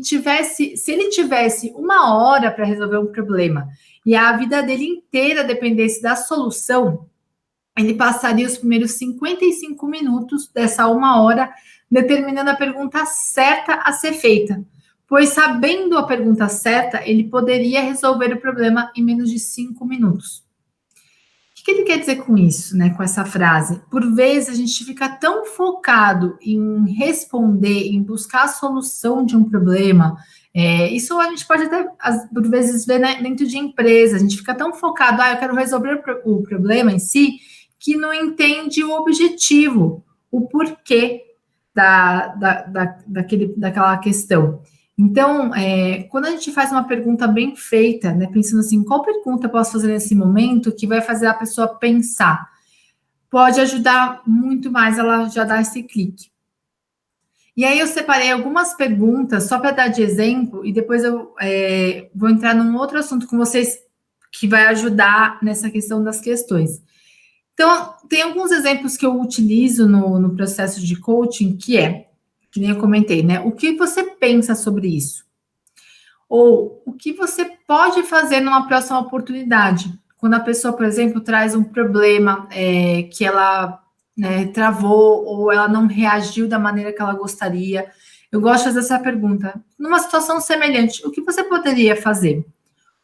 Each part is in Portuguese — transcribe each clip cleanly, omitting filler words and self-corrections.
se ele tivesse 1 hora para resolver um problema e a vida dele inteira dependesse da solução, ele passaria os primeiros 55 minutos dessa 1 hora determinando a pergunta certa a ser feita, pois sabendo a pergunta certa, ele poderia resolver o problema em menos de 5 minutos. O que ele quer dizer com isso, né, com essa frase? Por vezes a gente fica tão focado em responder, em buscar a solução de um problema. Isso a gente pode até, por vezes, ver, né, dentro de empresas. A gente fica tão focado, eu quero resolver o problema em si, que não entende o objetivo, o porquê daquela questão. Então, quando a gente faz uma pergunta bem feita, né, pensando assim, qual pergunta eu posso fazer nesse momento que vai fazer a pessoa pensar? Pode ajudar muito mais ela já dar esse clique. E aí eu separei algumas perguntas só para dar de exemplo e depois eu vou entrar num outro assunto com vocês que vai ajudar nessa questão das questões. Então, tem alguns exemplos que eu utilizo no processo de coaching, que nem eu comentei, né? O que você pensa sobre isso? Ou o que você pode fazer numa próxima oportunidade? Quando a pessoa, por exemplo, traz um problema que ela travou ou ela não reagiu da maneira que ela gostaria. Eu gosto de fazer essa pergunta. Numa situação semelhante, o que você poderia fazer?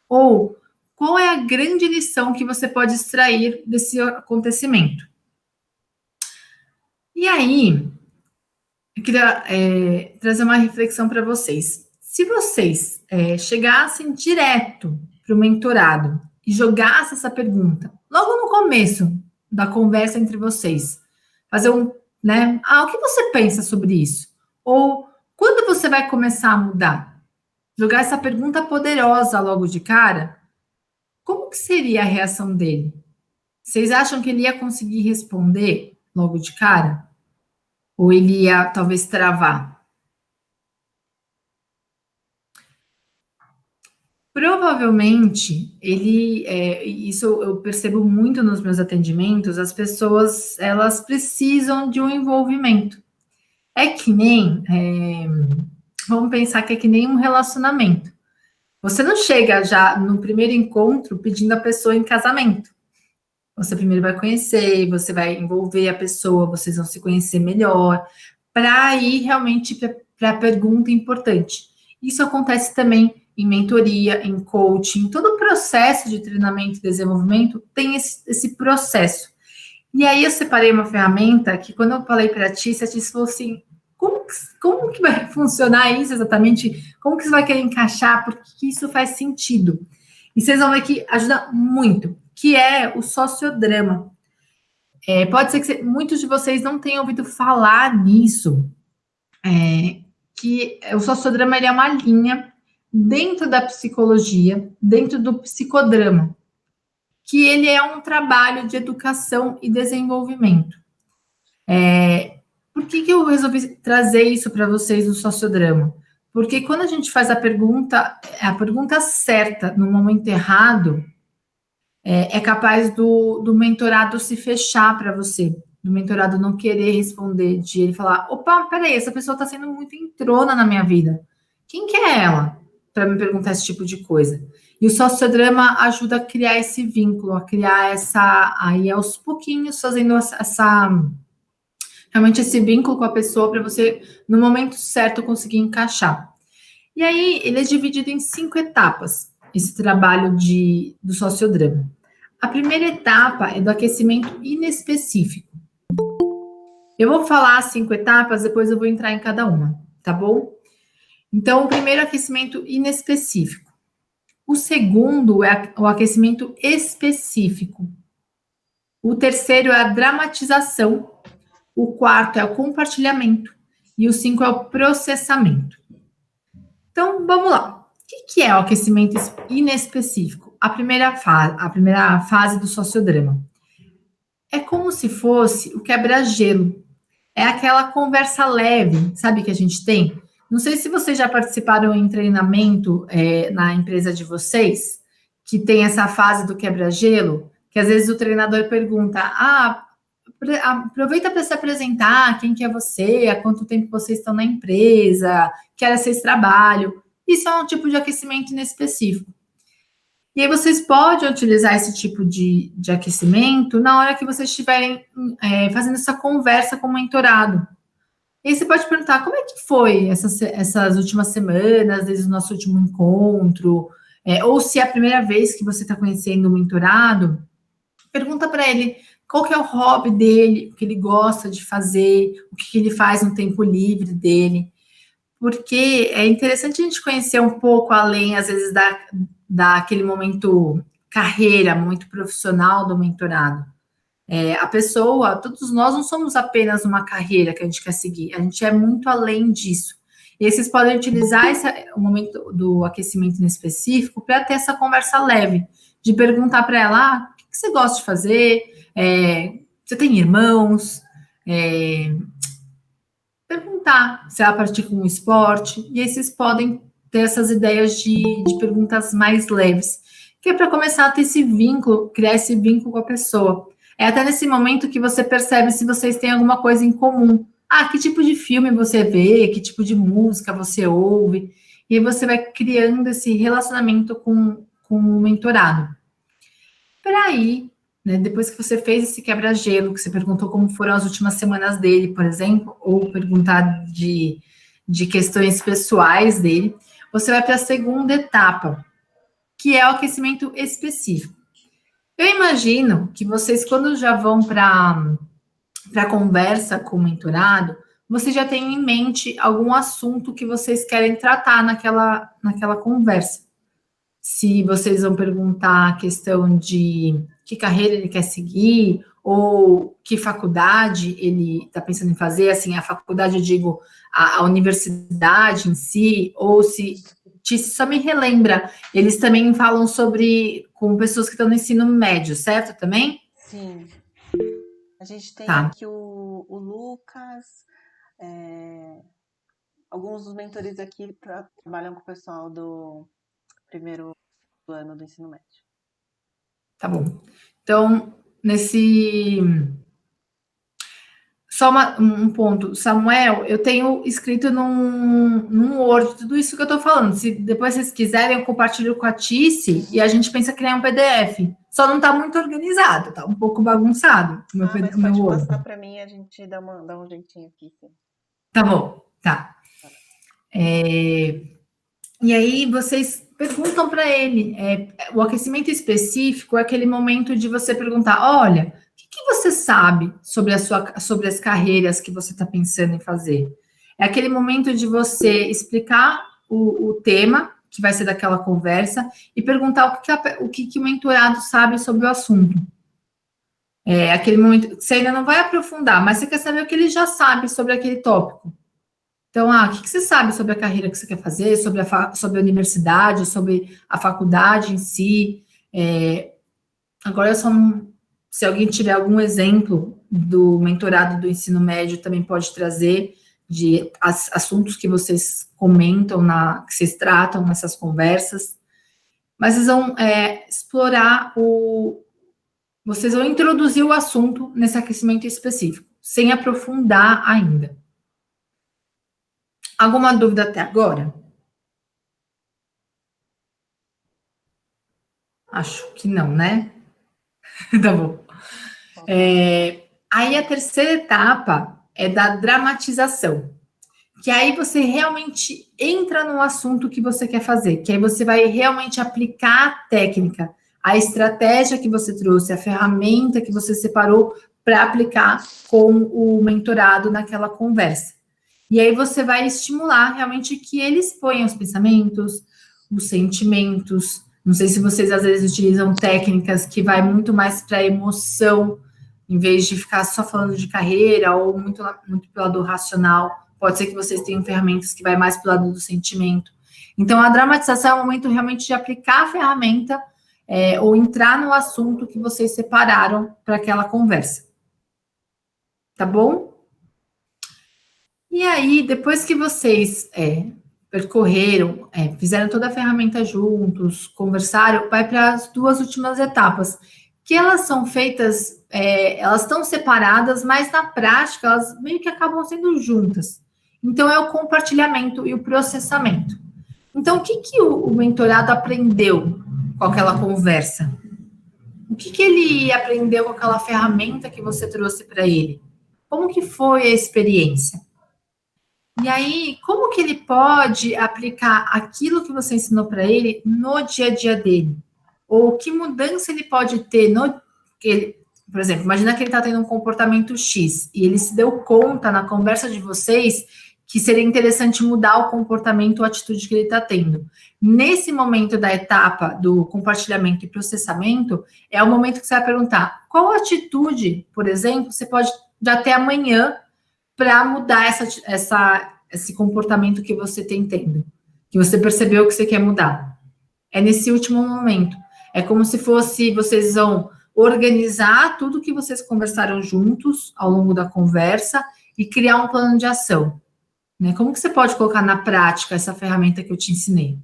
Ou qual é a grande lição que você pode extrair desse acontecimento? E aí, eu queria trazer uma reflexão para vocês. Se vocês chegassem direto para o mentorado e jogassem essa pergunta, logo no começo da conversa entre vocês, fazer o que você pensa sobre isso? Ou quando você vai começar a mudar? Jogar essa pergunta poderosa logo de cara, como que seria a reação dele? Vocês acham que ele ia conseguir responder logo de cara? Ou ele ia, talvez, travar? Provavelmente, isso eu percebo muito nos meus atendimentos, as pessoas, elas precisam de um envolvimento. É que nem, vamos pensar que é que nem um relacionamento. Você não chega já no primeiro encontro pedindo a pessoa em casamento. Você primeiro vai conhecer, você vai envolver a pessoa, vocês vão se conhecer melhor, para ir realmente para a pergunta importante. Isso acontece também em mentoria, em coaching, todo o processo de treinamento e desenvolvimento tem esse processo. E aí eu separei uma ferramenta que quando eu falei para a Tícia falou assim, como que vai funcionar isso exatamente? Como que você vai querer encaixar? Porque isso faz sentido. E vocês vão ver que ajuda muito, que é o sociodrama. Pode ser que muitos de vocês não tenham ouvido falar nisso, que o sociodrama ele é uma linha dentro da psicologia, dentro do psicodrama, que ele é um trabalho de educação e desenvolvimento. Por que eu resolvi trazer isso para vocês no sociodrama? Porque quando a gente faz a pergunta certa no momento errado, é capaz do mentorado se fechar para você, do mentorado não querer responder, de ele falar, opa, peraí, essa pessoa está sendo muito entrona na minha vida. Quem que é ela para me perguntar esse tipo de coisa? E o sociodrama ajuda a criar esse vínculo, a criar aí aos pouquinhos, fazendo realmente esse vínculo com a pessoa para você, no momento certo, conseguir encaixar. E aí, ele é dividido em 5 etapas, esse trabalho do sociodrama. A primeira etapa é do aquecimento inespecífico. Eu vou falar as 5 etapas, depois eu vou entrar em cada uma, tá bom? Então, o primeiro é o aquecimento inespecífico. O segundo é o aquecimento específico. O terceiro é a dramatização. O quarto é o compartilhamento. E o 5 é o processamento. Então, vamos lá. O que é o aquecimento inespecífico? A primeira fase do sociodrama. É como se fosse o quebra-gelo. É aquela conversa leve, sabe, que a gente tem? Não sei se vocês já participaram em treinamento na empresa de vocês, que tem essa fase do quebra-gelo, que às vezes o treinador pergunta, aproveita para se apresentar, quem que é você, há quanto tempo vocês estão na empresa, que área vocês trabalham. Isso é um tipo de aquecimento inespecífico. E aí vocês podem utilizar esse tipo de aquecimento na hora que vocês estiverem fazendo essa conversa com o mentorado. E aí você pode perguntar como é que foi essas últimas semanas, desde o nosso último encontro, ou se é a primeira vez que você está conhecendo o mentorado, pergunta para ele qual que é o hobby dele, o que ele gosta de fazer, o que ele faz no tempo livre dele, porque é interessante a gente conhecer um pouco além, às vezes, daquele momento carreira, momento profissional do mentorado. A pessoa, todos nós não somos apenas uma carreira que a gente quer seguir, a gente é muito além disso. E aí vocês podem utilizar o momento do aquecimento em específico para ter essa conversa leve, de perguntar para ela, o que você gosta de fazer? Você tem irmãos? Perguntar se ela pratica um esporte, e aí vocês podem ter essas ideias de perguntas mais leves, que é para começar a ter esse vínculo, criar esse vínculo com a pessoa. É até nesse momento que você percebe se vocês têm alguma coisa em comum. Que tipo de filme você vê, que tipo de música você ouve, e aí você vai criando esse relacionamento com o mentorado. Para aí, né, depois que você fez esse quebra-gelo, que você perguntou como foram as últimas semanas dele, por exemplo, ou perguntar de questões pessoais dele, você vai para a segunda etapa, que é o aquecimento específico. Eu imagino que vocês, quando já vão para a conversa com o mentorado, vocês já têm em mente algum assunto que vocês querem tratar naquela conversa. Se vocês vão perguntar a questão de que carreira ele quer seguir, ou que faculdade ele está pensando em fazer, assim, a faculdade, eu digo, a universidade em si, ou se só me relembra, eles também falam com pessoas que estão no ensino médio, certo? Também? Sim. A gente tem aqui o Lucas, alguns dos mentores aqui trabalham com o pessoal do primeiro ano do ensino médio. Tá bom. Então, só um ponto. Samuel, eu tenho escrito num Word tudo isso que eu estou falando. Se depois vocês quiserem, eu compartilho com a Tice e a gente pensa em criar um PDF. Só não está muito organizado, está um pouco bagunçado Mas meu pode Word. passar para mim, a gente dá um jeitinho aqui. Sim. Tá bom, tá. E aí vocês perguntam para ele. O aquecimento específico é aquele momento de você perguntar: olha, o que você sabe sobre as carreiras que você está pensando em fazer? É aquele momento de você explicar o tema que vai ser daquela conversa e perguntar o que o mentorado sabe sobre o assunto. É aquele momento que você ainda não vai aprofundar, mas você quer saber o que ele já sabe sobre aquele tópico. Então, o que você sabe sobre a carreira que você quer fazer, sobre a universidade, sobre a faculdade em si? Agora, se alguém tiver algum exemplo do mentorado do ensino médio, também pode trazer de assuntos que vocês comentam, que vocês tratam nessas conversas. Mas vocês vão explorar vocês vão introduzir o assunto nesse aquecimento específico, sem aprofundar ainda. Alguma dúvida até agora? Acho que não, né? Tá bom. Aí a terceira etapa é da dramatização, que aí você realmente entra no assunto que você quer fazer, que aí você vai realmente aplicar a técnica, a estratégia que você trouxe, a ferramenta que você separou para aplicar com o mentorado naquela conversa. E aí você vai estimular realmente que ele exponha os pensamentos, os sentimentos. Não sei se vocês às vezes utilizam técnicas que vai muito mais para a emoção, em vez de ficar só falando de carreira ou muito pelo lado racional. Pode ser que vocês tenham ferramentas que vai mais para o lado do sentimento. Então, a dramatização é o momento realmente de aplicar a ferramenta ou entrar no assunto que vocês separaram para aquela conversa. Tá bom? E aí, depois que vocês percorreram, fizeram toda a ferramenta juntos, conversaram, vai para as duas últimas etapas, que elas são feitas, elas estão separadas, mas na prática elas meio que acabam sendo juntas. Então, é o compartilhamento e o processamento. Então, o que o mentorado aprendeu com aquela conversa? O que ele aprendeu com aquela ferramenta que você trouxe para ele? Como que foi a experiência? E aí, como que ele pode aplicar aquilo que você ensinou para ele no dia a dia dele? Ou que mudança ele pode ter por exemplo, imagina que ele está tendo um comportamento X e ele se deu conta na conversa de vocês que seria interessante mudar o comportamento ou a atitude que ele está tendo. Nesse momento da etapa do compartilhamento e processamento, é o momento que você vai perguntar qual atitude, por exemplo, você pode já ter amanhã para mudar esse comportamento que você tem tendo, que você percebeu que você quer mudar. É nesse último momento. É como se fosse, vocês vão organizar tudo que vocês conversaram juntos ao longo da conversa e criar um plano de ação. Né? Como que você pode colocar na prática essa ferramenta que eu te ensinei?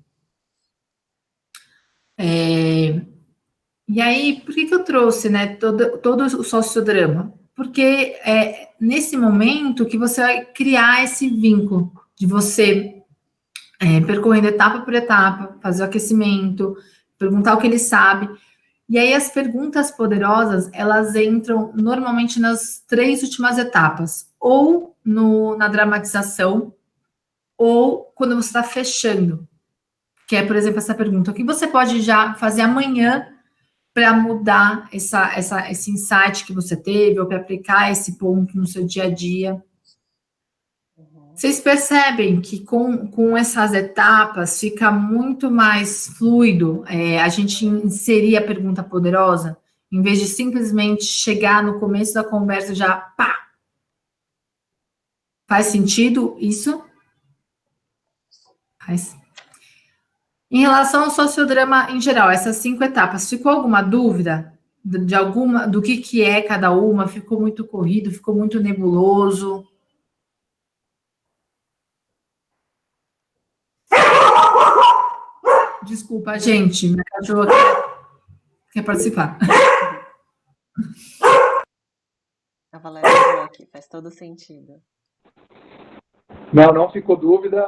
E aí, por que eu trouxe, né, todo o sociodrama? Porque é nesse momento que você vai criar esse vínculo de você percorrendo etapa por etapa, fazer o aquecimento, perguntar o que ele sabe. E aí as perguntas poderosas, elas entram normalmente nas 3 últimas etapas, ou na dramatização, ou quando você está fechando, que é, por exemplo, essa pergunta, o que você pode já fazer amanhã para mudar esse insight que você teve, ou para aplicar esse ponto no seu dia a dia. Vocês percebem que com essas etapas fica muito mais fluido a gente inserir a pergunta poderosa, em vez de simplesmente chegar no começo da conversa já, pá! Faz sentido isso? Faz. Em relação ao sociodrama em geral, essas 5 etapas, ficou alguma dúvida do que é cada uma? Ficou muito corrido? Ficou muito nebuloso? Desculpa, gente, minha cachorra quer participar. A Valéria falou aqui, faz todo sentido. Não ficou dúvida,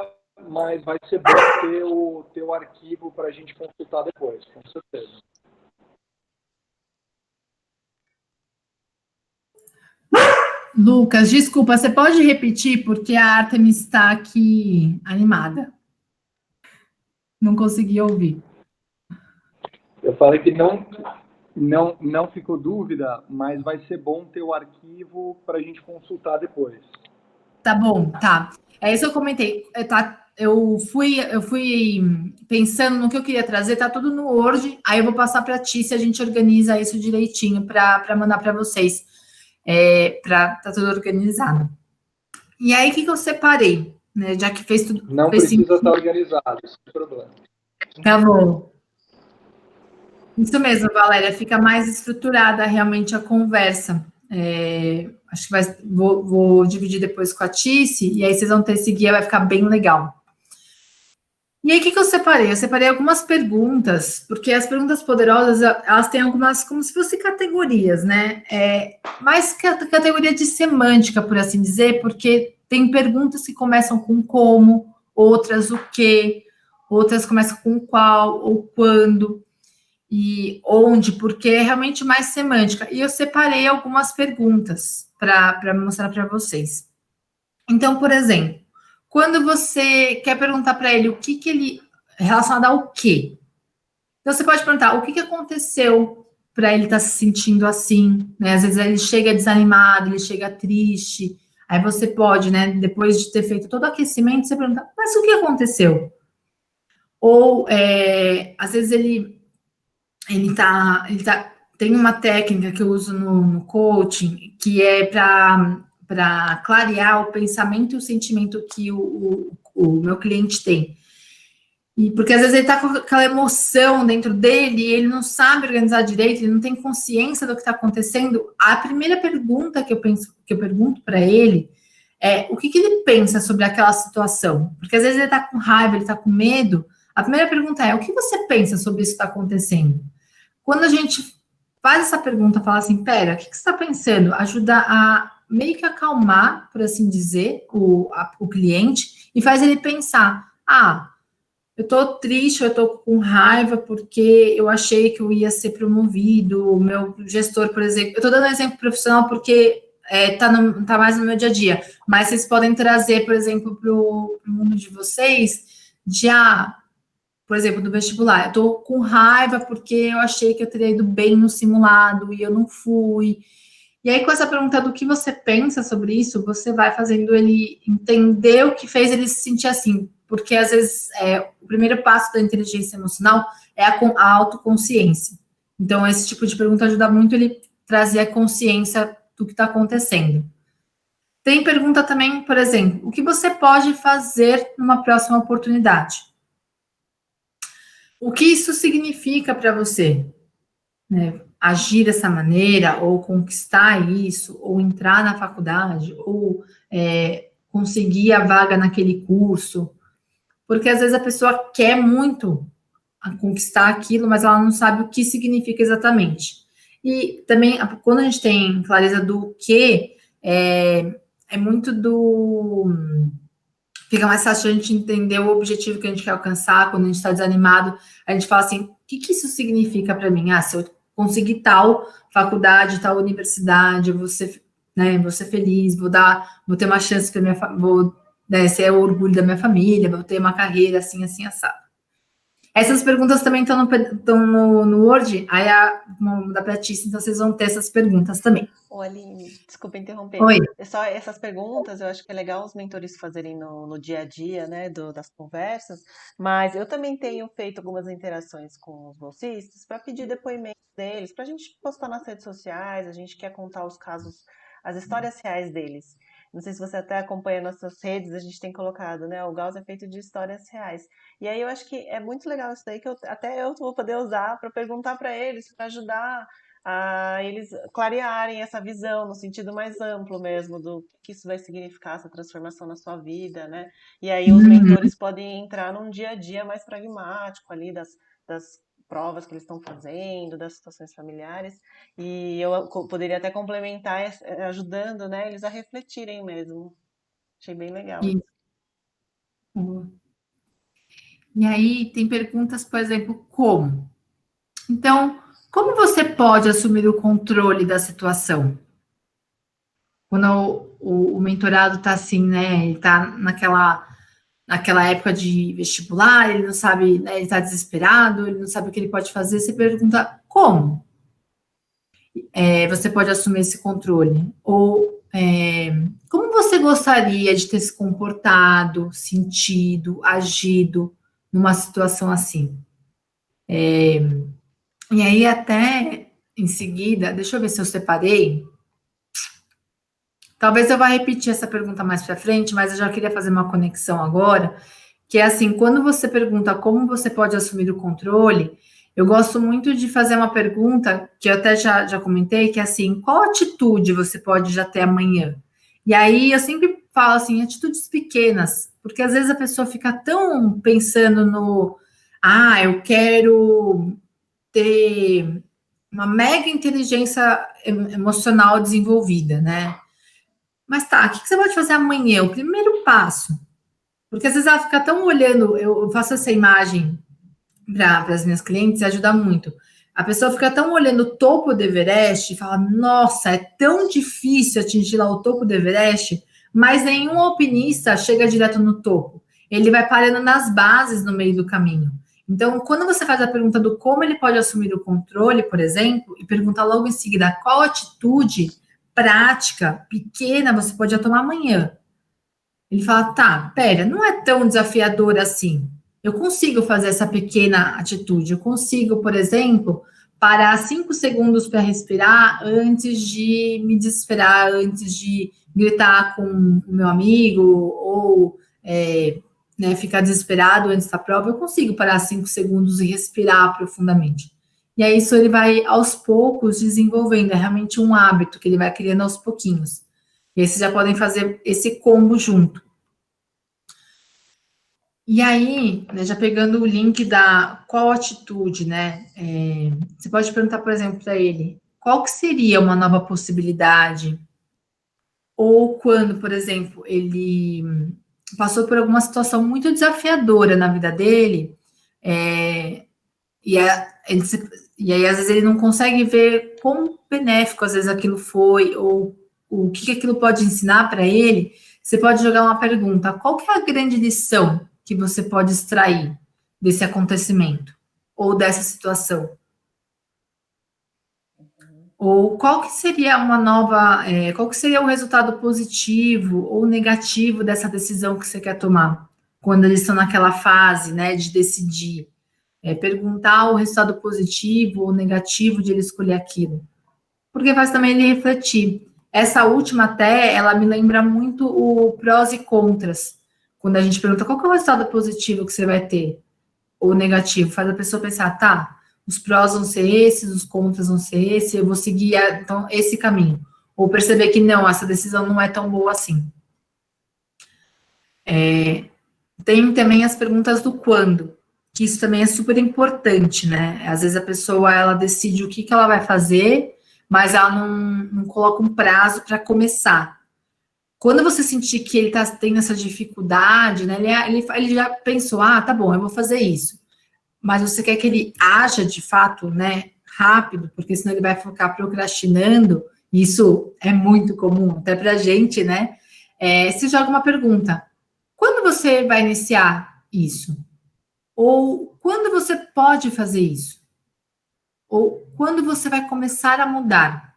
mas vai ser bom ter o teu arquivo para a gente consultar depois, com certeza. Lucas, desculpa, você pode repetir, porque a Artemis está aqui animada. Não consegui ouvir. Eu falei que não ficou dúvida, mas vai ser bom ter o arquivo para a gente consultar depois. Tá bom, tá. É isso que eu comentei. Eu fui pensando no que eu queria trazer, tá tudo no Word, aí eu vou passar para a Ti se a gente organiza isso direitinho para mandar para vocês. Tá tudo organizado. E aí, o que eu separei? Né, já que fez tudo. Não precisa estar organizado, sem problema. Tá bom. Isso mesmo, Valéria, fica mais estruturada realmente a conversa. Acho que vou dividir depois com a Tice, e aí vocês vão ter esse guia, vai ficar bem legal. E aí, o que eu separei? Eu separei algumas perguntas, porque as perguntas poderosas, elas têm algumas, como se fossem categorias, né? Mais categoria de semântica, por assim dizer, porque tem perguntas que começam com como, outras o quê, outras começam com qual ou quando, e onde, porque é realmente mais semântica. E eu separei algumas perguntas para mostrar para vocês. Então, por exemplo, quando você quer perguntar para ele o que ele... relacionado ao quê? Então, você pode perguntar o que aconteceu para ele estar se sentindo assim, né? Às vezes ele chega desanimado, ele chega triste. Aí você pode, né, depois de ter feito todo o aquecimento, você pergunta, mas o que aconteceu? Ou, às vezes tem uma técnica que eu uso no coaching, que é para clarear o pensamento e o sentimento que o meu cliente tem. Porque às vezes ele está com aquela emoção dentro dele e ele não sabe organizar direito, ele não tem consciência do que está acontecendo. A primeira pergunta que eu pergunto para ele é o que ele pensa sobre aquela situação. Porque às vezes ele está com raiva, ele está com medo. A primeira pergunta é o que você pensa sobre isso que está acontecendo? Quando a gente faz essa pergunta, fala assim, pera, o que você está pensando? Ajuda a meio que acalmar, por assim dizer, o cliente e faz ele pensar, eu tô triste, eu tô com raiva porque eu achei que eu ia ser promovido, o meu gestor, por exemplo, eu tô dando um exemplo profissional porque tá mais no meu dia a dia, mas vocês podem trazer, por exemplo, pro mundo de vocês, de, por exemplo, do vestibular, eu tô com raiva porque eu achei que eu teria ido bem no simulado e eu não fui. E aí, com essa pergunta do que você pensa sobre isso, você vai fazendo ele entender o que fez ele se sentir assim. Porque, às vezes, o primeiro passo da inteligência emocional é a autoconsciência. Então, esse tipo de pergunta ajuda muito ele trazer a consciência do que está acontecendo. Tem pergunta também, por exemplo, o que você pode fazer numa próxima oportunidade? O que isso significa para você? Né, agir dessa maneira, ou conquistar isso, ou entrar na faculdade, ou conseguir a vaga naquele curso, porque às vezes a pessoa quer muito conquistar aquilo, mas ela não sabe o que significa exatamente. E também, quando a gente tem clareza do que, é muito do... Fica mais fácil a gente entender o objetivo que a gente quer alcançar. Quando a gente está desanimado, a gente fala assim, o que isso significa para mim? Se eu conseguir tal faculdade, tal universidade, eu vou ser, né, vou ser feliz, vou ter uma chance para vou, né, ser o orgulho da minha família, vou ter uma carreira assim, assim, assado. Essas perguntas também estão no Word, aí da Pratice, então vocês vão ter essas perguntas também. Ô, Aline, desculpa interromper. Oi. Só essas perguntas, eu acho que é legal os mentores fazerem no dia a dia, né, das conversas, mas eu também tenho feito algumas interações com os bolsistas para pedir depoimentos deles, para a gente postar nas redes sociais, a gente quer contar os casos, as histórias reais deles. Não sei se você até acompanha nossas redes, a gente tem colocado, né, o Gauss é feito de histórias reais. E aí eu acho que é muito legal isso daí, que até eu vou poder usar para perguntar para eles, para ajudar a eles clarearem essa visão no sentido mais amplo mesmo do que isso vai significar, essa transformação na sua vida, né? E aí os mentores podem entrar num dia a dia mais pragmático ali das provas que eles estão fazendo, das situações familiares, e eu poderia até complementar ajudando, né, eles a refletirem mesmo. Achei bem legal isso. E aí tem perguntas, por exemplo, como? Então, como você pode assumir o controle da situação? Quando o mentorado está assim, né? Ele está naquela época de vestibular, ele não sabe, né, ele está desesperado, ele não sabe o que ele pode fazer. Você pergunta como você pode assumir esse controle? Ou como você gostaria de ter se comportado, sentido, agido numa situação assim? E aí, até em seguida, deixa eu ver se eu separei. Talvez eu vá repetir essa pergunta mais para frente, mas eu já queria fazer uma conexão agora, que é assim, quando você pergunta como você pode assumir o controle, eu gosto muito de fazer uma pergunta, que eu até já comentei, que é assim, qual atitude você pode já ter amanhã? E aí eu sempre falo assim, atitudes pequenas, porque às vezes a pessoa fica tão pensando eu quero ter uma mega inteligência emocional desenvolvida, né? Mas tá, o que você pode fazer amanhã? O primeiro passo. Porque às vezes ela fica tão olhando, eu faço essa imagem para as minhas clientes e ajuda muito. A pessoa fica tão olhando o topo do Everest e fala, nossa, é tão difícil atingir lá o topo do Everest, mas nenhum alpinista chega direto no topo. Ele vai parando nas bases no meio do caminho. Então, quando você faz a pergunta do como ele pode assumir o controle, por exemplo, e pergunta logo em seguida qual atitude prática, pequena, você pode tomar amanhã. Ele fala, tá, pera, não é tão desafiador assim. Eu consigo fazer essa pequena atitude. Eu consigo, por exemplo, parar 5 segundos para respirar antes de me desesperar, antes de gritar com o meu amigo ou ficar desesperado antes da prova. Eu consigo parar 5 segundos e respirar profundamente. E aí isso ele vai aos poucos desenvolvendo. É realmente um hábito que ele vai criando aos pouquinhos. E aí vocês já podem fazer esse combo junto. E aí, né, já pegando o link da qual atitude, né? Você pode perguntar, por exemplo, para ele: qual que seria uma nova possibilidade? Ou quando, por exemplo, ele passou por alguma situação muito desafiadora na vida dele, é, e, e aí às vezes ele não consegue ver quão benéfico às vezes aquilo foi, ou o que aquilo pode ensinar para ele, você pode jogar uma pergunta: qual que é a grande lição que você pode extrair desse acontecimento ou dessa situação? Ou qual que seria uma nova, qual que seria o resultado positivo ou negativo dessa decisão que você quer tomar? Quando eles estão naquela fase, né, de decidir. Perguntar o resultado positivo ou negativo de ele escolher aquilo. Porque faz também ele refletir. Essa última até, ela me lembra muito o prós e contras. Quando a gente pergunta qual que é o resultado positivo que você vai ter, ou negativo, faz a pessoa pensar, tá, os prós vão ser esses, os contras vão ser esses, eu vou seguir então, esse caminho. Ou perceber que não, essa decisão não é tão boa assim. Tem também as perguntas do quando, que isso também é super importante, né? Às vezes a pessoa, ela decide o que ela vai fazer, mas ela não coloca um prazo para começar. Quando você sentir que ele está tendo essa dificuldade, né? Ele já pensou, tá bom, eu vou fazer isso. Mas você quer que ele haja de fato, né, rápido, porque senão ele vai ficar procrastinando. Isso é muito comum, até para a gente, né? Se joga uma pergunta: quando você vai iniciar isso? Ou quando você pode fazer isso? Ou quando você vai começar a mudar?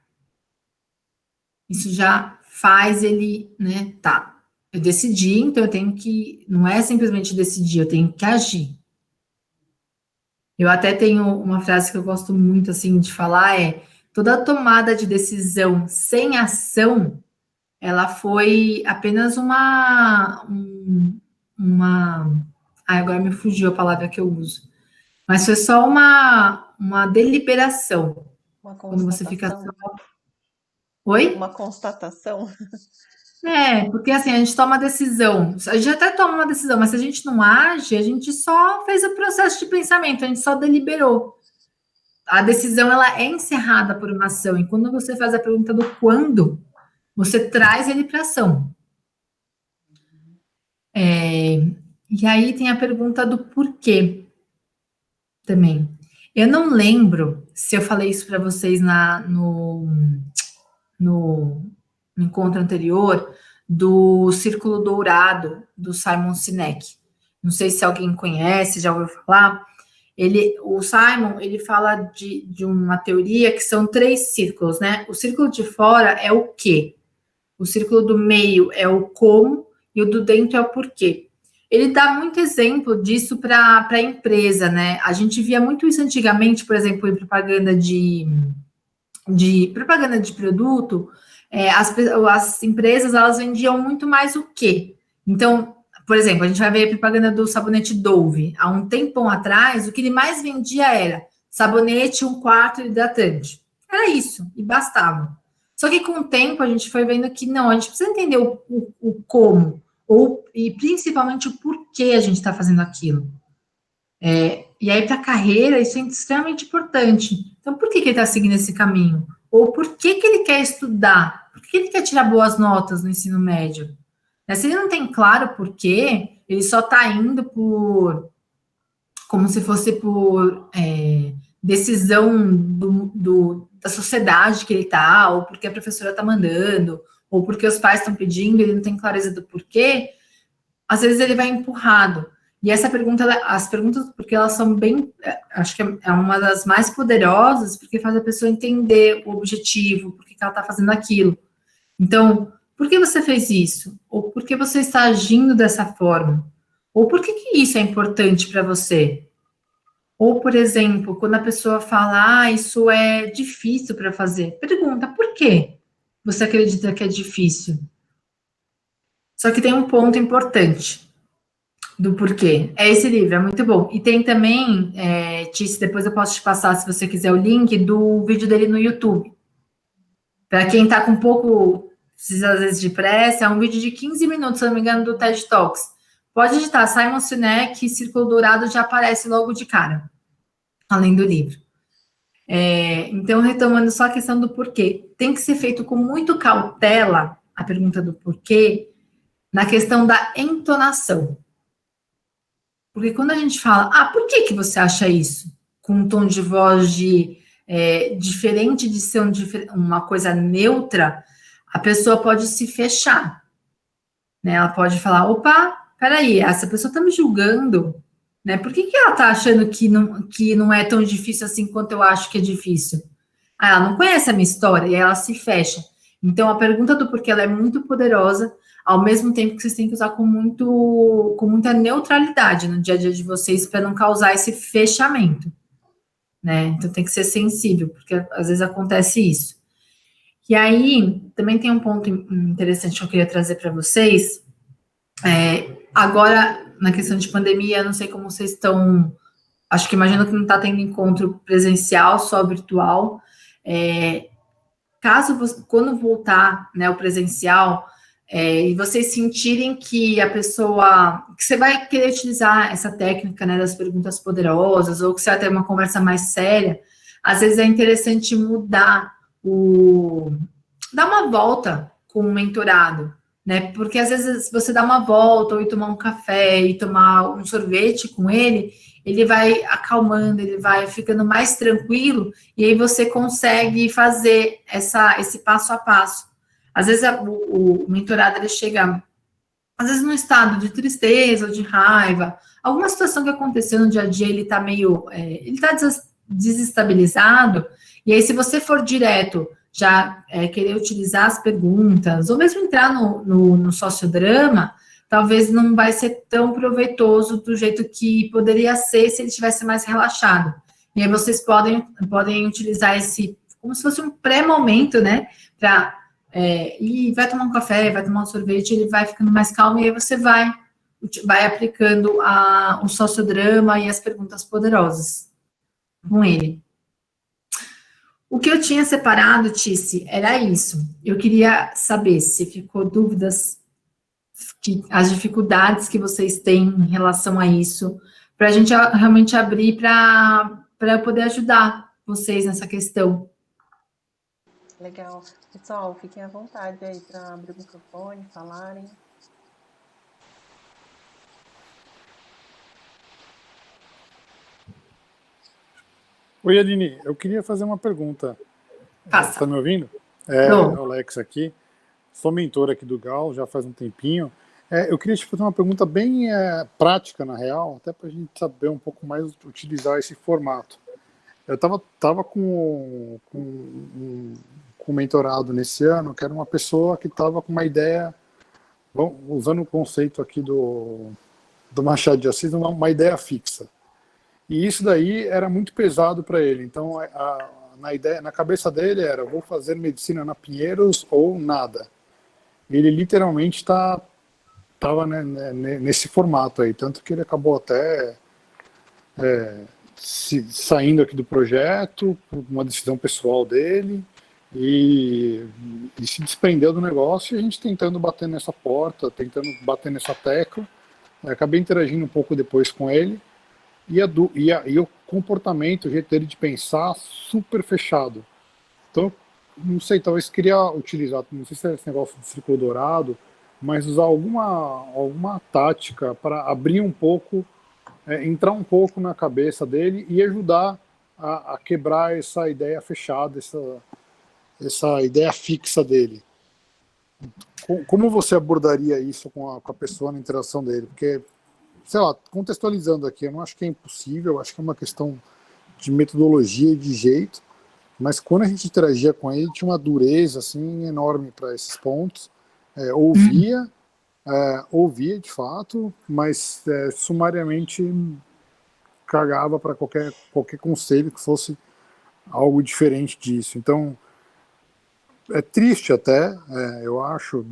Isso já faz ele, né? Tá, eu decidi, então eu tenho que. Não é simplesmente decidir, eu tenho que agir. Eu até tenho uma frase que eu gosto muito assim de falar: toda tomada de decisão sem ação, ela foi apenas agora me fugiu a palavra que eu uso. Mas foi só uma deliberação. Uma Quando você fica só. constatação. Oi? Uma constatação. Porque assim, a gente toma uma decisão, a gente até toma uma decisão, mas se a gente não age, a gente só fez o processo de pensamento, a gente só deliberou. A decisão, ela é encerrada por uma ação, e quando você faz a pergunta do quando, você traz ele para ação. E aí tem a pergunta do porquê também. Eu não lembro se eu falei isso para vocês no encontro anterior do Círculo Dourado do Simon Sinek. Não sei se alguém conhece, já ouviu falar. O Simon, ele fala de uma teoria que são 3 círculos, né? O círculo de fora é o quê? O círculo do meio é o como e o do dentro é o porquê. Ele dá muito exemplo disso para a empresa, né? A gente via muito isso antigamente, por exemplo, em propaganda de produto, as empresas, elas vendiam muito mais o quê? Então, por exemplo, a gente vai ver a propaganda do sabonete Dove. Há um tempão atrás, o que ele mais vendia era sabonete 1/4 hidratante. Era isso, e bastava. Só que com o tempo a gente foi vendo que não, a gente precisa entender o como, e principalmente o porquê a gente está fazendo aquilo. E aí, para a carreira, isso é extremamente importante. Então, por que ele está seguindo esse caminho? Ou por que ele quer estudar? Por que ele quer tirar boas notas no ensino médio? Se ele não tem claro por quê, ele só está indo como se fosse por decisão da sociedade que ele está, ou porque a professora está mandando, ou porque os pais estão pedindo, ele não tem clareza do porquê, às vezes ele vai empurrado. E essa pergunta, as perguntas, porque elas são bem, acho que é uma das mais poderosas, porque faz a pessoa entender o objetivo, por que ela está fazendo aquilo. Então, por que você fez isso? Ou por que você está agindo dessa forma? Ou por que isso é importante para você? Ou, por exemplo, quando a pessoa fala, isso é difícil para fazer, pergunta, por que você acredita que é difícil? Só que tem um ponto importante do porquê. Esse livro, é muito bom. E tem também, Tice, depois eu posso te passar, se você quiser, o link do vídeo dele no YouTube. Para quem está com um pouco, precisa às vezes de pressa, é um vídeo de 15 minutos, se não me engano, do TED Talks. Pode digitar Simon Sinek, Círculo Dourado, já aparece logo de cara, além do livro. Então, retomando só a questão do porquê, tem que ser feito com muito cautela, a pergunta do porquê, na questão da entonação. Porque quando a gente fala, por que você acha isso? Com um tom de voz diferente de ser uma coisa neutra, a pessoa pode se fechar, né? Ela pode falar, opa, peraí, essa pessoa está me julgando, né? Por que ela está achando que não é tão difícil assim quanto eu acho que é difícil? Ela não conhece a minha história e ela se fecha. Então, a pergunta do porquê ela é muito poderosa, ao mesmo tempo que vocês têm que usar com muita neutralidade no dia a dia de vocês para não causar esse fechamento, né? Então, tem que ser sensível, porque às vezes acontece isso. E aí, também tem um ponto interessante que eu queria trazer para vocês. Agora, na questão de pandemia, não sei como vocês estão. Acho que imagino que não está tendo encontro presencial, só virtual. Quando voltar, né, o presencial, e vocês sentirem que que você vai querer utilizar essa técnica, né, das perguntas poderosas, ou que você vai ter uma conversa mais séria, às vezes é interessante dar uma volta com o mentorado, né? Porque às vezes você dá uma volta, ou ir tomar um café, e tomar um sorvete com ele vai acalmando, ele vai ficando mais tranquilo, e aí você consegue fazer esse passo a passo. Às vezes o mentorado ele chega, às vezes, num estado de tristeza ou de raiva, alguma situação que aconteceu no dia a dia, ele está ele está desestabilizado, e aí se você for direto, já querer utilizar as perguntas, ou mesmo entrar no sociodrama, talvez não vai ser tão proveitoso do jeito que poderia ser se ele estivesse mais relaxado. E aí vocês podem utilizar como se fosse um pré-momento, né? E vai tomar um café, vai tomar um sorvete, ele vai ficando mais calmo, e aí você vai aplicando o sociodrama e as perguntas poderosas com ele. O que eu tinha separado, Tice, era isso. Eu queria saber se ficou dúvidas, as dificuldades que vocês têm em relação a isso, para a gente realmente abrir para poder ajudar vocês nessa questão. Legal. Pessoal, fiquem à vontade aí para abrir o microfone, falarem. Oi, Aline, eu queria fazer uma pergunta. Passa. Está me ouvindo? Alex aqui. Sou mentor aqui do Gal, já faz um tempinho. Eu queria te fazer uma pergunta bem prática, na real, até para a gente saber um pouco mais utilizar esse formato. Eu estava com um mentorado nesse ano, que era uma pessoa que estava com uma ideia, usando o conceito aqui do Machado de Assis, uma ideia fixa. E isso daí era muito pesado para ele. Então, na cabeça dele era, vou fazer medicina na Pinheiros ou nada. Ele literalmente estava nesse formato aí, tanto que ele acabou até saindo aqui do projeto, por uma decisão pessoal dele, e se desprendeu do negócio, e a gente tentando bater nessa porta, tentando bater nessa tecla. Acabei interagindo um pouco depois com ele, e o comportamento, o jeito dele de pensar, super fechado. Então, não sei, talvez queria utilizar, não sei se é esse negócio do círculo dourado, mas usar alguma tática para abrir um pouco, entrar um pouco na cabeça dele e ajudar a quebrar essa ideia fechada, essa ideia fixa dele. Como você abordaria isso com a pessoa na interação dele? Porque, sei lá, contextualizando aqui, eu não acho que é impossível, eu acho que é uma questão de metodologia e de jeito, mas quando a gente interagia com ele, tinha uma dureza assim, enorme para esses pontos. Ouvia de fato, mas sumariamente cagava para qualquer conselho que fosse algo diferente disso. Então, é triste até, eu acho,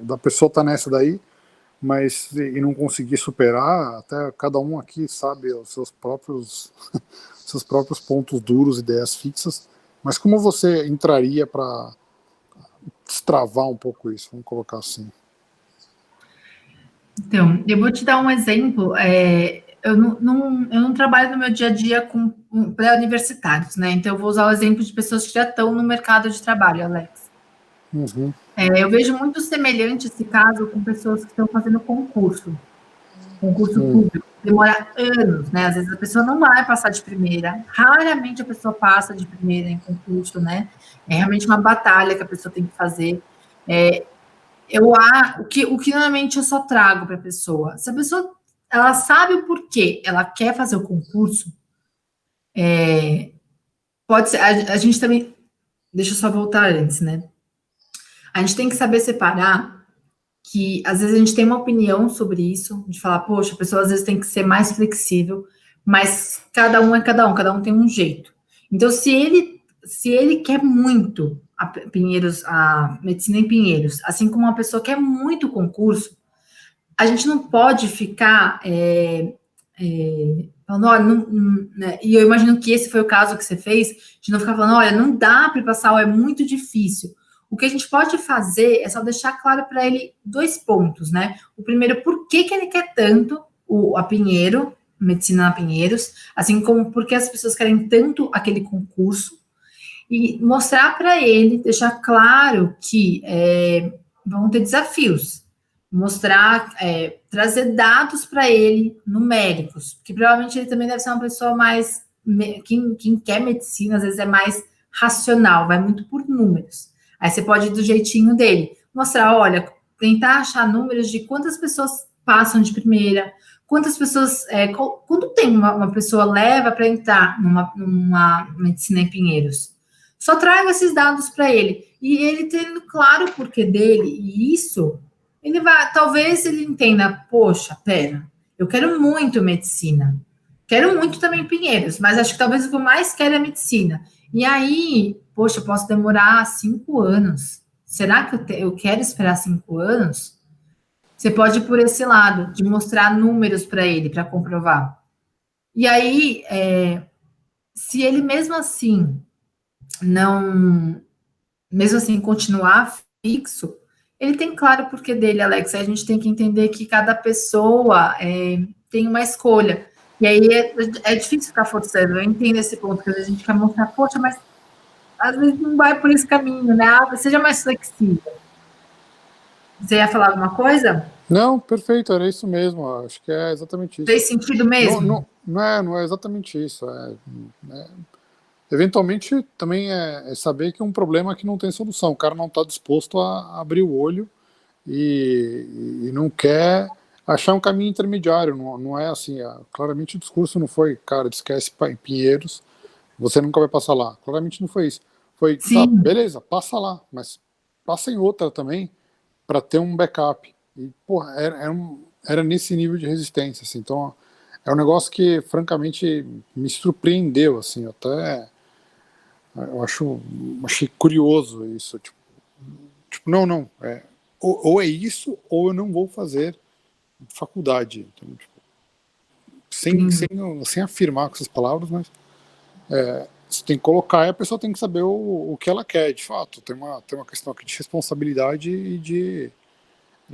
da pessoa estar nessa daí, mas e não conseguir superar, até cada um aqui sabe os seus próprios pontos duros, ideias fixas, mas como você entraria para destravar um pouco isso, vamos colocar assim? Então, eu vou te dar um exemplo. eu não trabalho no meu dia a dia com pré-universitários, né? Então eu vou usar o exemplo de pessoas que já estão no mercado de trabalho, Alex. Uhum. Eu vejo muito semelhante esse caso com pessoas que estão fazendo concurso público. Demora anos, né? Às vezes a pessoa não vai passar de primeira, raramente a pessoa passa de primeira em concurso, né? É realmente uma batalha que a pessoa tem que fazer. O que normalmente eu só trago para a pessoa, se a pessoa ela sabe o porquê ela quer fazer o concurso, pode ser, a gente também, deixa eu só voltar antes, né? A gente tem que saber separar que às vezes a gente tem uma opinião sobre isso, de falar, poxa, a pessoa às vezes tem que ser mais flexível, mas cada um tem um jeito. Então, se ele quer muito a medicina em Pinheiros, assim como uma pessoa quer muito o concurso, a gente não pode ficar falando, olha, né? E eu imagino que esse foi o caso que você fez, de não ficar falando, olha, não dá para passar, ou é muito difícil. O que a gente pode fazer é só deixar claro para ele 2 pontos, né? O primeiro, por que ele quer tanto a Pinheiro, medicina na Pinheiros, assim como por que as pessoas querem tanto aquele concurso, e mostrar para ele, deixar claro que vão ter desafios, mostrar, trazer dados para ele, numéricos, porque provavelmente ele também deve ser uma pessoa mais, quem quer medicina, às vezes é mais racional, vai muito por números. Aí você pode ir do jeitinho dele, mostrar, olha, tentar achar números de quantas pessoas passam de primeira, quantas pessoas, quanto tempo uma pessoa leva para entrar numa medicina em Pinheiros. Só traga esses dados para ele, e ele tendo claro o porquê dele, e isso, ele vai, talvez ele entenda, poxa, pera, eu quero muito medicina, quero muito também Pinheiros, mas acho que talvez o que eu mais quero é medicina. E aí, poxa, eu posso demorar 5 anos. Será que eu quero esperar 5 anos? Você pode ir por esse lado, de mostrar números para ele, para comprovar. E aí, se ele mesmo assim continuar fixo, ele tem claro o porquê dele, Alex. Aí a gente tem que entender que cada pessoa tem uma escolha. E aí é difícil ficar forçando, eu entendo esse ponto, que a gente quer mostrar, poxa, mas às vezes não vai por esse caminho, né? Seja mais flexível. Você ia falar alguma coisa? Não, perfeito, era isso mesmo, acho que é exatamente isso. Fez sentido mesmo? Não é exatamente isso. Eventualmente também é saber que é um problema que não tem solução, o cara não está disposto a abrir o olho e não quer achar um caminho intermediário, não é assim, claramente o discurso não foi, cara, esquece Pinheiros, você nunca vai passar lá, claramente não foi isso, foi, tá, beleza, passa lá, mas passa em outra também, para ter um backup, e porra, era nesse nível de resistência, assim, então é um negócio que francamente me surpreendeu, assim, até eu achei curioso isso, tipo não, ou é isso, ou eu não vou fazer faculdade, então, tipo, sem afirmar com essas palavras, mas você tem que colocar e a pessoa tem que saber o que ela quer, de fato, tem uma questão aqui de responsabilidade e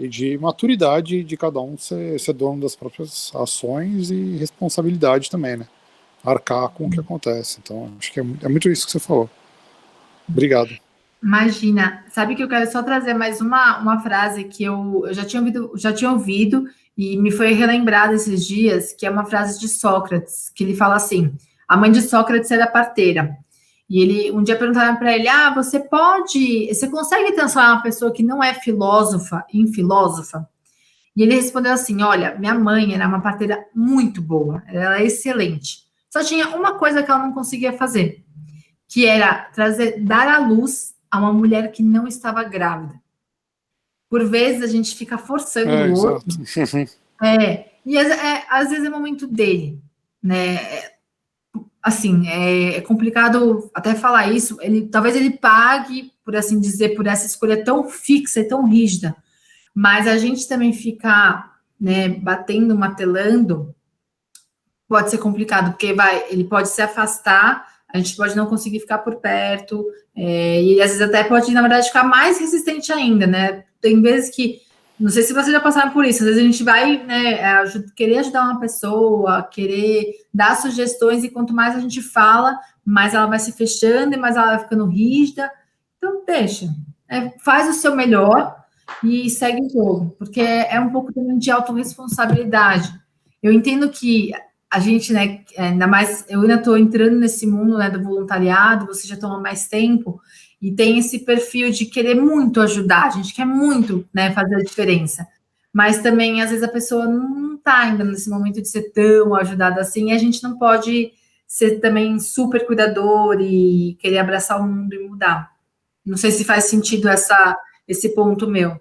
de maturidade de cada um ser dono das próprias ações e responsabilidade também, né? Arcar com o que acontece. Então, acho que é muito isso que você falou. Obrigado. Imagina, sabe que eu quero só trazer mais uma frase que eu já tinha ouvido e me foi relembrada esses dias, que é uma frase de Sócrates, que ele fala assim, a mãe de Sócrates era parteira, e ele um dia perguntaram para ele, você consegue transformar uma pessoa que não é filósofa em filósofa? E ele respondeu assim, olha, minha mãe era uma parteira muito boa, ela era excelente, só tinha uma coisa que ela não conseguia fazer, que era dar à luz a uma mulher que não estava grávida. Por vezes a gente fica forçando o outro. E às vezes é o momento dele, né? Assim, é complicado até falar isso. Talvez ele pague, por assim dizer, por essa escolha tão fixa e tão rígida. Mas a gente também ficar, né, batendo, martelando, pode ser complicado, porque ele pode se afastar, a gente pode não conseguir ficar por perto, e às vezes até pode, na verdade, ficar mais resistente ainda, né? Tem vezes que Não sei se vocês já passaram por isso. Às vezes a gente vai, né, querer ajudar uma pessoa, querer dar sugestões, e quanto mais a gente fala, mais ela vai se fechando e mais ela vai ficando rígida. Então, deixa. Faz o seu melhor e segue o jogo, porque é um pouco também de autorresponsabilidade. Eu entendo que a gente, né, ainda mais, eu ainda estou entrando nesse mundo, né, do voluntariado, você já toma mais tempo, e tem esse perfil de querer muito ajudar, a gente quer muito, né, fazer a diferença. Mas também, às vezes, a pessoa não está ainda nesse momento de ser tão ajudada assim, e a gente não pode ser também super cuidador e querer abraçar o mundo e mudar. Não sei se faz sentido esse ponto meu.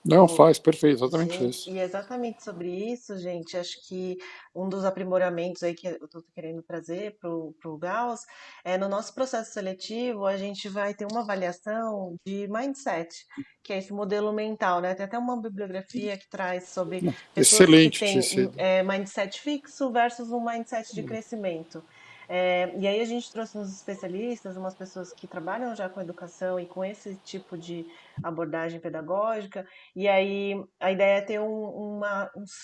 Não, faz, perfeito, exatamente Gente, isso. e exatamente sobre isso, gente, acho que um dos aprimoramentos aí que eu estou querendo trazer para o Gauss é no nosso processo seletivo, a gente vai ter uma avaliação de mindset, que é esse modelo mental, né? Tem até uma bibliografia que traz sobre pessoas que Excelente que têm você... mindset fixo versus um mindset de crescimento. E aí a gente trouxe uns especialistas, umas pessoas que trabalham já com educação e com esse tipo de abordagem pedagógica, e aí a ideia é ter um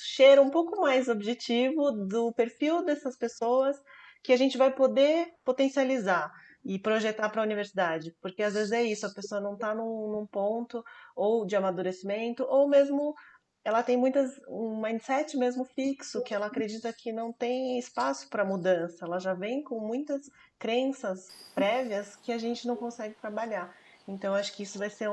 cheiro um pouco mais objetivo do perfil dessas pessoas que a gente vai poder potencializar e projetar para a universidade. Porque às vezes é isso, a pessoa não está num ponto ou de amadurecimento, ou mesmo ela tem um mindset mesmo fixo, que ela acredita que não tem espaço para mudança. Ela já vem com muitas crenças prévias que a gente não consegue trabalhar. Então, acho que isso vai ser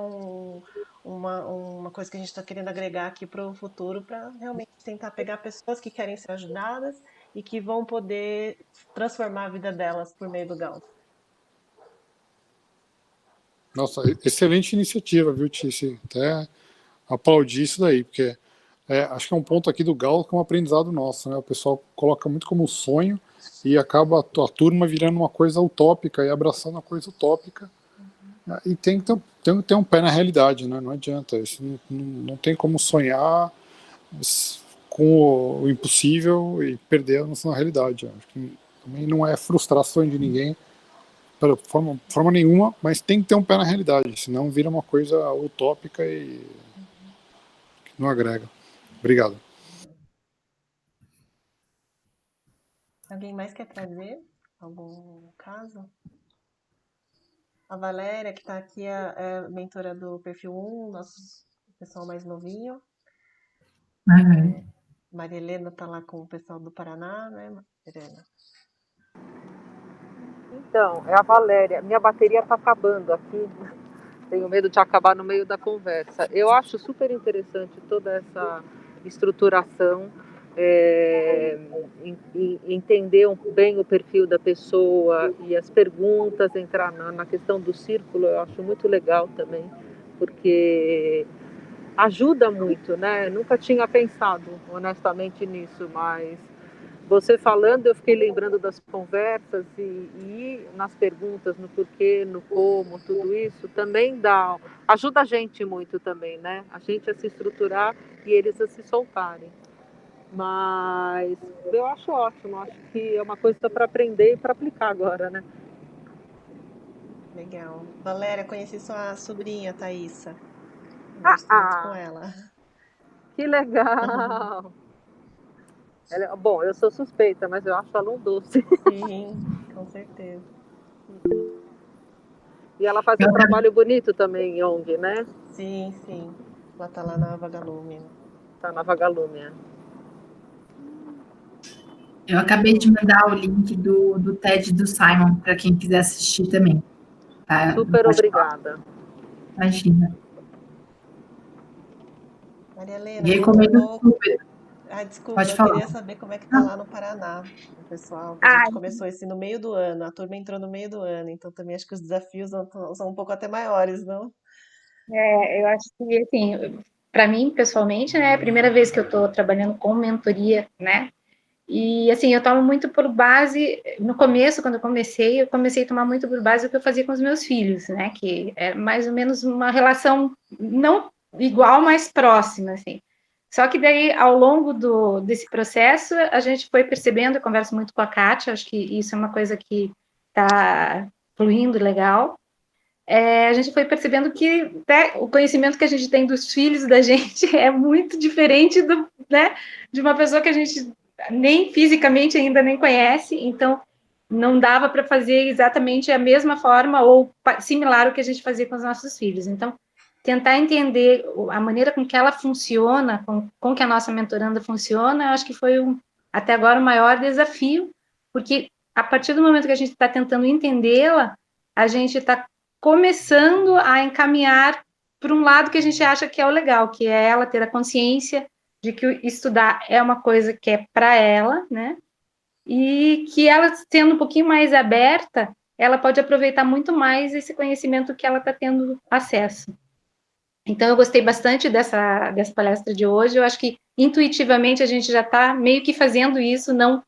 uma coisa que a gente está querendo agregar aqui para o futuro, para realmente tentar pegar pessoas que querem ser ajudadas e que vão poder transformar a vida delas por meio do Gauss. Nossa, excelente iniciativa, viu, Tice? Até aplaudir isso daí, porque acho que é um ponto aqui do Gauss que é um aprendizado nosso, né? O pessoal coloca muito como sonho e acaba a turma virando uma coisa utópica e abraçando uma coisa utópica. E tem que ter um pé na realidade, né? Não adianta. Isso não tem como sonhar com o impossível e perder a noção da realidade. Acho que também não é frustração de ninguém, de forma nenhuma, mas tem que ter um pé na realidade, senão vira uma coisa utópica e não agrega. Obrigado. Alguém mais quer trazer algum caso? A Valéria, que está aqui, é mentora do Perfil 1, nosso pessoal mais novinho. Maria Helena está lá com o pessoal do Paraná, né, Helena? Então, é a Valéria. Minha bateria está acabando aqui. Tenho medo de acabar no meio da conversa. Eu acho super interessante toda essa estruturação, entender bem o perfil da pessoa e as perguntas, entrar na questão do círculo, eu acho muito legal também, porque ajuda muito, né? Nunca tinha pensado honestamente nisso, mas você falando, eu fiquei lembrando das conversas e nas perguntas, no porquê, no como, tudo isso também ajuda a gente muito também, né? A gente a se estruturar e eles a se soltarem. Mas eu acho ótimo, acho que é uma coisa para aprender e para aplicar agora, né? Legal. Valéria, conheci sua sobrinha, Thaísa. Converso muito com ela. Que legal! Bom, eu sou suspeita, mas eu acho ela um doce. Sim, com certeza. E ela faz um trabalho bonito também em ONG, né? Sim, sim. Ela tá lá na Vagalume. Tá na Vagalume. Eu acabei de mandar o link do TED do Simon para quem quiser assistir também. Tá? Super obrigada. Imagina. Maria Helena, Recomendo super. desculpa, Pode eu falar. queria saber como é que tá lá no Paraná, o pessoal. A gente começou esse no meio do ano, a turma entrou no meio do ano, então também acho que os desafios são um pouco até maiores, não? Eu acho que, assim, para mim, pessoalmente, né, é a primeira vez que eu estou trabalhando com mentoria, né? E, assim, eu tomo muito por base, no começo, quando eu comecei a tomar muito por base o que eu fazia com os meus filhos, né? Que é mais ou menos uma relação não igual, mas próxima, assim. Só que daí, ao longo desse processo, a gente foi percebendo, eu converso muito com a Kátia, acho que isso é uma coisa que está fluindo legal, a gente foi percebendo que o conhecimento que a gente tem dos filhos da gente é muito diferente né, de uma pessoa que a gente nem fisicamente ainda nem conhece, então não dava para fazer exatamente a mesma forma ou similar ao que a gente fazia com os nossos filhos. Então, tentar entender a maneira com que ela funciona, com que a nossa mentoranda funciona, eu acho que foi até agora o maior desafio, porque a partir do momento que a gente está tentando entendê-la, a gente está começando a encaminhar para um lado que a gente acha que é o legal, que é ela ter a consciência de que estudar é uma coisa que é para ela, né? E que ela, sendo um pouquinho mais aberta, ela pode aproveitar muito mais esse conhecimento que ela está tendo acesso. Então, eu gostei bastante dessa palestra de hoje. Eu acho que, intuitivamente, a gente já está meio que fazendo isso, não,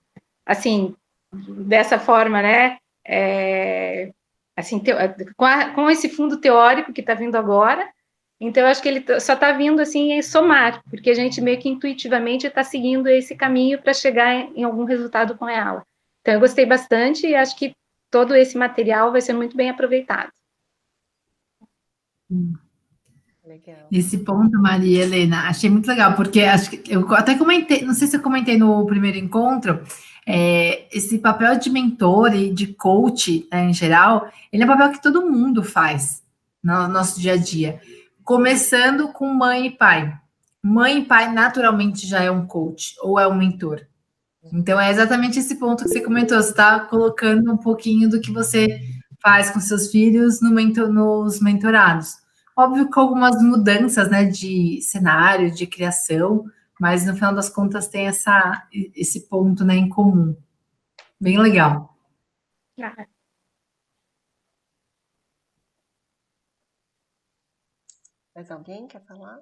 assim, dessa forma, né? Assim, com esse fundo teórico que está vindo agora. Então, eu acho que ele só está vindo, assim, em somar, porque a gente meio que intuitivamente está seguindo esse caminho para chegar em algum resultado com ela. Então, eu gostei bastante e acho que todo esse material vai ser muito bem aproveitado. Legal. Nesse ponto, Maria Helena, achei muito legal, porque acho que eu até comentei, não sei se eu comentei no primeiro encontro, esse papel de mentor e de coach, né, em geral, ele é um papel que todo mundo faz no nosso dia a dia, começando com mãe e pai. Mãe e pai naturalmente já é um coach ou é um mentor. Então é exatamente esse ponto que você comentou, você está colocando um pouquinho do que você faz com seus filhos nos mentorados. Óbvio que algumas mudanças, né, de cenário, de criação, mas no final das contas tem esse ponto, né, em comum. Bem legal. Mais alguém quer falar?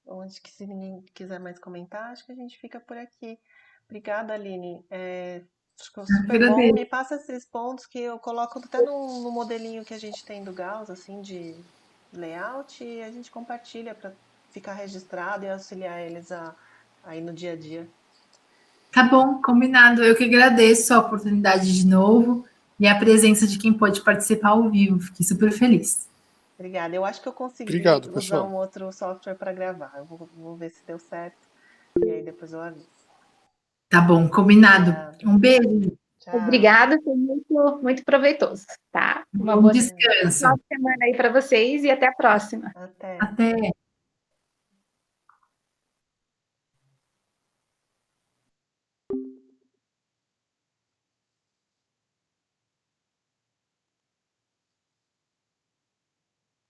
Bom, acho que se ninguém quiser mais comentar, acho que a gente fica por aqui. Obrigada, Aline. Acho que foi super bom. Me passa esses pontos que eu coloco até no modelinho que a gente tem do Gauss, assim, de layout, e a gente compartilha para ficar registrado e auxiliar eles aí no dia a dia. Tá bom, combinado. Eu que agradeço a oportunidade de novo e a presença de quem pode participar ao vivo. Fiquei super feliz. Obrigada. Eu acho que eu consegui Obrigado, usar pessoal. um outro software para gravar. Eu vou ver se deu certo. E aí depois eu aviso. Tá bom, combinado. Obrigada. Um beijo. Tchau. Obrigada, foi muito, muito proveitoso, tá? Uma Bom boa descanso. semana aí para vocês e até a próxima. Até. Até.